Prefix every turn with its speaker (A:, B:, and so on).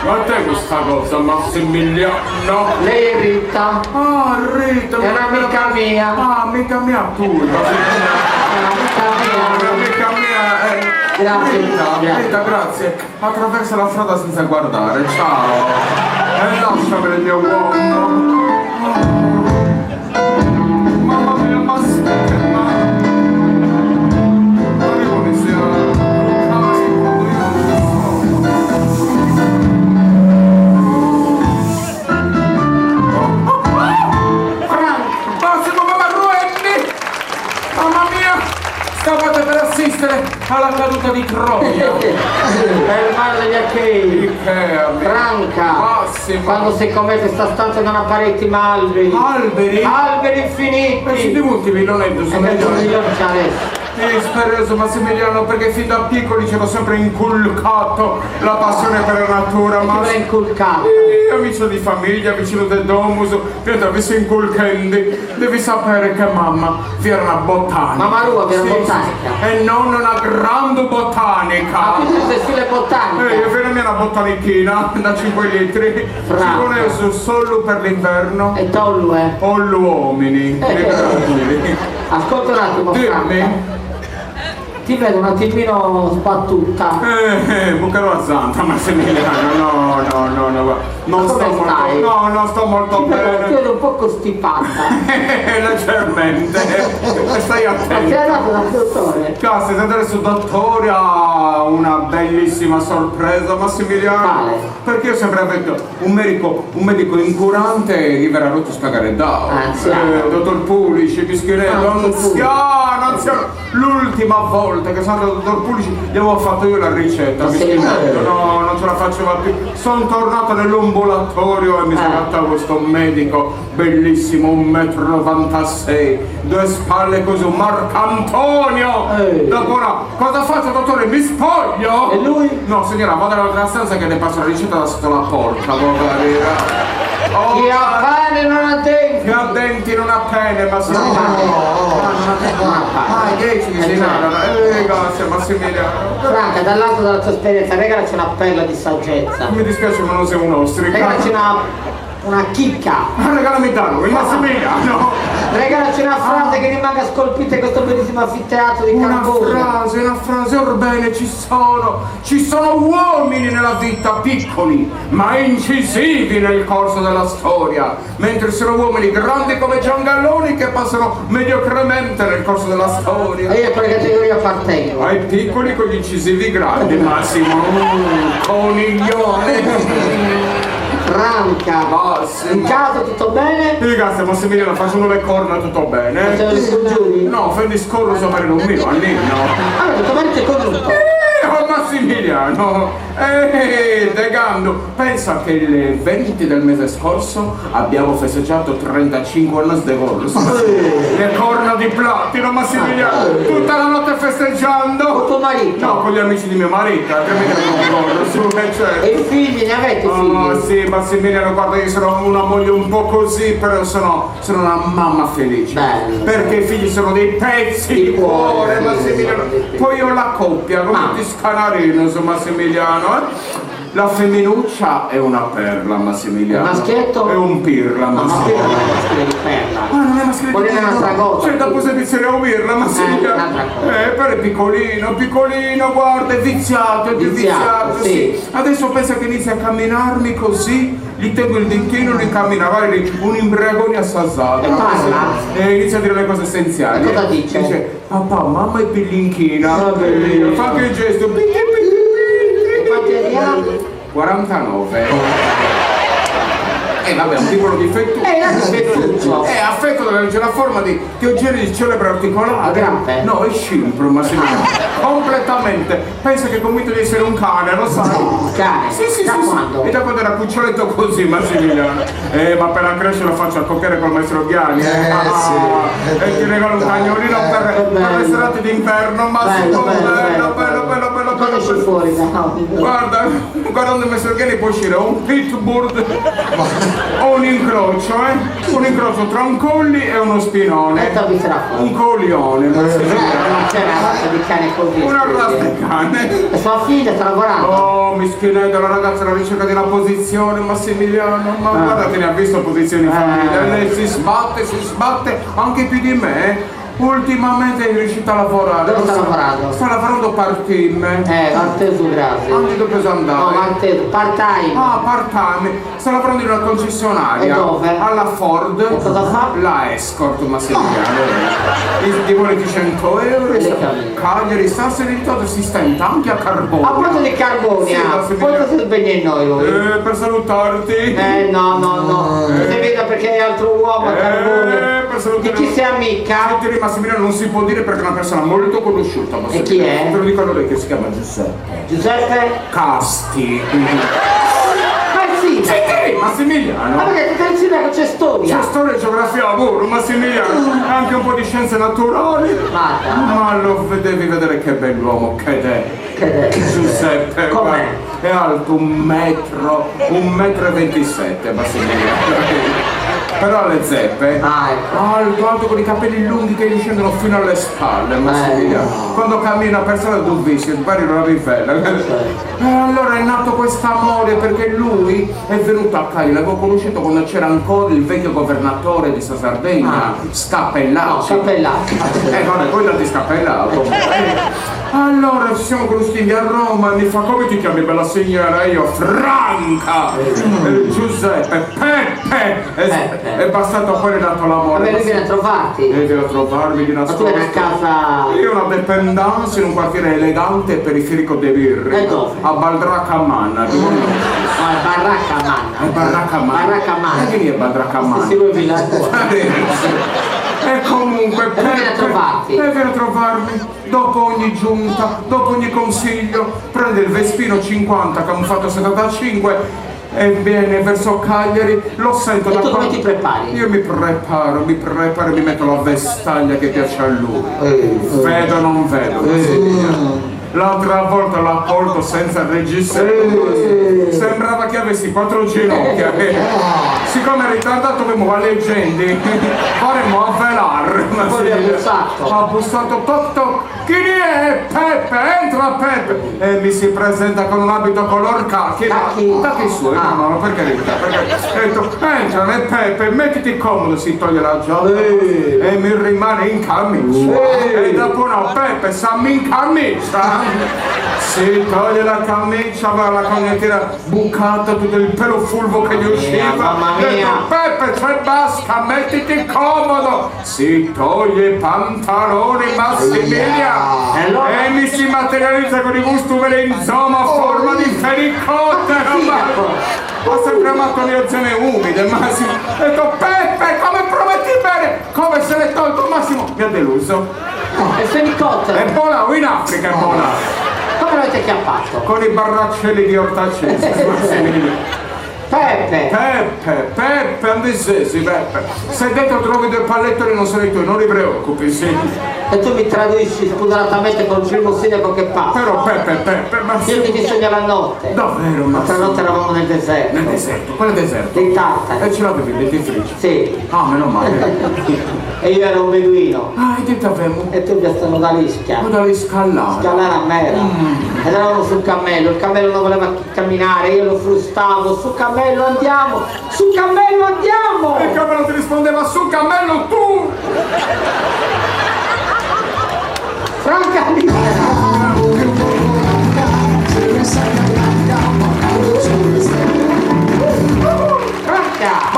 A: A te questa cosa, Massimiliano?
B: Lei è Rita?
A: Ah, Rita!
B: È un'amica mia.
A: Ah, amica mia pure! Un'amica mia!
B: Grazie,
A: Rita, grazie. Attraversa la strada senza guardare, ciao! E lasciami il mio uomo! Mamma mia, ma aspetta! Arrivo mi sia carico, io Massimo, mamma Ruelli! Mamma mia! Stavate per assistere alla caduta di Troia!
B: È il mare degli Achei. Franca!
A: Massimo!
B: Quando si come questa stanza non ha pareti ma alberi.
A: Alberi?
B: Alberi
A: Questi
B: infiniti!
A: di ultimi non è
B: E
A: sono
B: per
A: io.
B: 2 milioni c'è adesso.
A: Speroso Massimiliano, perché fin da piccoli ci hanno sempre inculcato la passione per la natura,
B: Ti
A: ma
B: l'ha inculcato.
A: io vicino di famiglia, vicino del domus, io ti avessi inculcando, devi sapere che mamma vi era una botanica.
B: Mamma Rua vi era botanica.
A: E non una grande
B: Ma
A: botanica.
B: quindi sei stile botanica?
A: Io per me una botanichina da 5 litri,
B: Franca.
A: ci vuole solo per l'inverno.
B: E tollu,
A: O gli uomini.
B: Ascolta un attimo, Franca.
A: Dimmi.
B: Ti vedo un attimino sbattuta.
A: Buccherò a Zanta, Massimiliano, no, non sto
B: Come
A: molto,
B: stai?
A: no, non sto molto
B: Ti
A: bene.
B: vedo un po' costipata.
A: Leggermente, stai
B: Ma ti
A: attento.
B: hai dato dal dottore?
A: Cazzo, adesso dottore ha una bellissima sorpresa, Massimiliano.
B: Quale?
A: Perché io ho sempre avuto un medico incurante che verrà rotto spagare da.
B: Anziano.
A: Dottor Pulici, Pischinello, anziano. L'ultima volta che sono andato al dottor Pulici gli avevo fatto io la ricetta,
B: Ma sei
A: Pischinello.
B: vero?
A: No, non ce la faceva più. Sono tornato nell'ambulatorio e mi sono dato questo medico bellissimo, 1,96 m, 2 spalle così, un Marcantonio. Dopo cosa faccio, dottore? Mi spoglio?
B: E lui?
A: No, signora, vado nell'altra stanza che le passo la ricetta da sotto la porta, poverina.
B: Chi ha pane non ha denti!
A: Che ha denti non ha pene, Massimiliano.
B: Non ha pane.
A: 10 di Sinara. Grazie, Massimiliano.
B: Franca, dall'alto della tua esperienza, regalaci una perla di saggezza.
A: Mi dispiace ma non sei un ostrica.
B: Regalaci una chicca.
A: Regalami Dano, il Massimiliano.
B: Regalaci una frase che rimanga scolpita in questo bellissimo anfiteatro di
A: Una
B: Carbone.
A: frase, orbene, ci sono uomini nella vita piccoli, ma incisivi nel corso della storia, mentre sono uomini grandi come Giangalloni che passano mediocremente nel corso della storia.
B: E io a quale categoria appartengo?
A: Ai piccoli con gli incisivi grandi, Massimo, coniglione.
B: Franca, in casa tutto bene?
A: Grazie Massimiliano, facendo le corna tutto bene?
B: Facevo gli scongiuri?
A: No, fai discorso sapere non mio, annino.
B: Allora, tutto bene, c'è congiunto.
A: Oh Massimiliano, Degando, pensa che il 20 del mese scorso abbiamo festeggiato 35 anni di corso. Le corna di platino, Massimiliano, tutta la notte festeggiando.
B: Con tuo marito?
A: No, con gli amici di mio marito, che mi
B: E i figli, ne avete figli?
A: Sì, Massimiliano, guarda, io sono una moglie un po' così, però sono una mamma felice.
B: Bello.
A: Perché i figli sono dei pezzi di cuore, Massimiliano. Poi ho la coppia, come tutti scanarino su Massimiliano, La femminuccia è una perla, Massimiliano.
B: Il maschietto?
A: È un pirla,
B: Ma
A: Massimiliano.
B: non è maschile di perla.
A: Ah, non è maschile
B: Vuole un'altra cosa.
A: Cioè, dopo se iniziare a uirla, Massimiliano.
B: un'altra cosa.
A: Però è piccolino, guarda, è viziato, sì. Adesso pensa che inizia a camminarmi così, gli tengo il dentino, lui cammina, guarda, un imbriagone assaggiato.
B: E parla?
A: Inizia a dire le cose essenziali.
B: E cosa dice?
A: Dice, papà, mamma è pillinchina.
B: Vabbè.
A: Fa anche il gesto.
B: Quanti anni ha?
A: 49. Vabbè, un piccolo difetto.
B: La difettuccio.
A: È affetto c'è la forma di teogene di celebre articolare.
B: Grande?
A: No, è scimpro, Massimiliano. Completamente. Pensa che convinto di essere un cane, lo sai?
B: Cane?
A: Sì.
B: Da quando?
A: E da quando era cuccioletto così, Massimiliano. Ma per la crescita lo faccio accoppiare col maestro Ghiani. E ti regalo un cagnolino per le serate d'inverno, Massimo.
B: Bello.
A: Bello.
B: esci fuori, no.
A: Guarda, guardando il messer Ghelli può uscire un pitbull o un incrocio, un incrocio tra un colli e uno spinone, un colione,
B: Non c'è una razza di cane così.
A: una razza di cane.
B: E sua figlia sta lavorando.
A: Oh, mischinetta, la ragazza alla ricerca di una posizione, Massimiliano, ma guarda che ne ha visto posizioni in famiglia, lei si sbatte anche più di me. Ultimamente è riuscita a lavorare.
B: Dove sta lavorando?
A: Sta lavorando part-time.
B: Martesu, grazie.
A: Anche dove sa andare?
B: No, Martesu, part-time.
A: Ah, part-time. Sta lavorando in una concessionaria.
B: E dove?
A: Alla Ford.
B: E cosa fa?
A: La Escort, Massimiliano. Ti vuole 100 euro. Cagliari, sta serenitato, si sta in tanchi a carbone.
B: A proposito di carboni, quanto si impegna in noi lui?
A: Per salutarti.
B: No. Si vede perché è altro uomo a carbone.
A: Per salutare.
B: Di chi sei amica?
A: Senti, Massimiliano non si può dire perché è una persona molto conosciuta.
B: E chi è?
A: Te lo dico a lei che si chiama Giuseppe.
B: Giuseppe?
A: Casti.
B: Sì.
A: Senti, Massimiliano.
B: Ma perché ti pensi che c'è storia?
A: C'è storia e geografia lavoro, Massimiliano, anche un po' di scienze naturali. Ma lo devi vedere che bell'uomo che è. Giuseppe,
B: com'è?
A: È alto 1,27 m, Massimiliano. Però ha le zeppe. Alto con i capelli lunghi che gli scendono fino alle spalle, Massimiliano. Quando cammina persona dubissima, pari una rivella. E allora è nato quest'amore perché lui è venuto a Cagliari, l'avevo conosciuto quando c'era ancora il vecchio governatore di Sardegna, Scappellacci. Non è quello di Scappellato. Allora ci siamo conosciuti via Roma, mi fa come ti chiami bella signora? Io Franca, Giuseppe, Peppe, è bastato poi è nato l'amore.
B: Vabbè, lui viene a trovarti.
A: Viene a trovarmi di nascosto.
B: Ma tu eri a casa.
A: Io ho una dependance in un quartiere elegante e periferico de Birri.
B: E dove?
A: A Baldracca Manna.
B: Baracca Manna.
A: E chi è Baldracca Manna?
B: Sì, lui villaggio.
A: E comunque
B: viene a trovarti.
A: viene a trovarmi dopo ogni giunta, dopo ogni consiglio, prende il Vespino 50 che hanno fatto 75 e viene verso Cagliari, lo sento
B: E tu come ti prepari?
A: Io mi preparo e mi metto la vestaglia che piace a lui. Vedo o non vedo. L'altra volta l'ha colto senza registro. Sembrava che avessi 4 ginocchia. Siccome è ritardato avevo a leggende, faremo a velare.
B: Poi ha
A: bussato toc toc. Chi è? Peppe, entra Peppe. E mi si presenta con un abito color cacchi. Cacchi suoi, no, per carità. Ho detto, entra Peppe, mettiti comodo, si toglie la giacca e mi rimane in camicia. E dopo no, Peppe, Sammy in camicia. Si toglie la camicia, aveva la cagnettiera bucata, tutto il pelo fulvo che gli usciva.
B: Mamma mia.
A: Detto, Peppe, c'è basca, mettiti comodo. Si toglie i pantaloni, Massimiliano. E mi si materializza con i muscoli in zona a forma di fenicottero. Ho sempre amato le zone umide, Massimo. Ho detto, Peppe, come prometti bene? Come se l'è tolto Massimo? Mi ha deluso.
B: Il fenicottero.
A: È Polao, in Africa è Polao.
B: Come l'avete chiappato?
A: Con i barraccelli di ortacesi.
B: Peppe,
A: andessi, Peppe. Se dentro trovi 2 pallettoni non sono i tuoi, non ti preoccupi, sì.
B: e tu mi traduisci spudoratamente col primo sindaco che passa.
A: Però Peppe, ma
B: Io che ti sogno la notte.
A: davvero, ma
B: L'altra notte eravamo nel deserto.
A: nel deserto, quale deserto?
B: Dei tartari.
A: E ce l'avevi il dentifricio?
B: Sì.
A: Ah, meno male.
B: E io ero un beduino.
A: Ah, e te avevo?
B: E tu mi stanno da rischia.
A: Tu devi scalare.
B: Scalare a mera. Ed eravamo sul cammello, il cammello non voleva camminare, io lo frustavo, su cammello andiamo, su cammello andiamo!
A: E il cammello ti rispondeva, su cammello tu!
B: Franca libera! Franca!